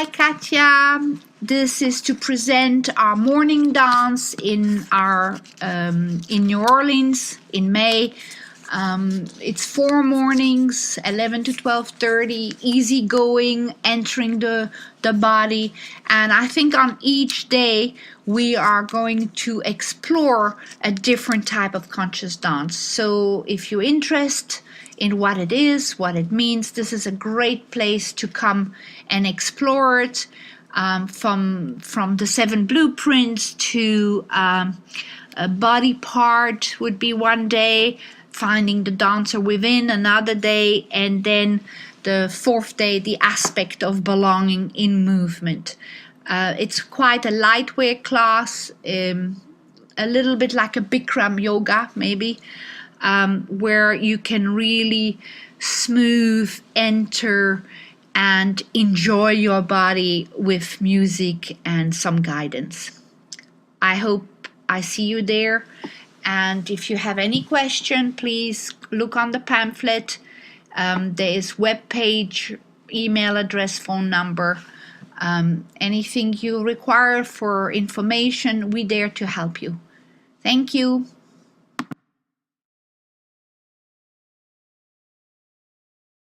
Hi Katya, this is to present our morning dance in in New Orleans in May. It's 4 mornings, 11 to 12:30, easy going, entering the body. And I think on each day we are going to explore a different type of conscious dance. So if you're interested in what it is, what it means, this is a great place to come and explore it. From the 7 blueprints to a body part would be one day, finding the dancer within another day, and then the 4th day, the aspect of belonging in movement. It's quite a lightweight class, a little bit like a Bikram yoga maybe, where you can really smooth enter and enjoy your body with music and some guidance. I hope I see you there. And if you have any question, please look on the pamphlet. There is web page, email address, phone number. Anything you require for information, we're there to help you. Thank you.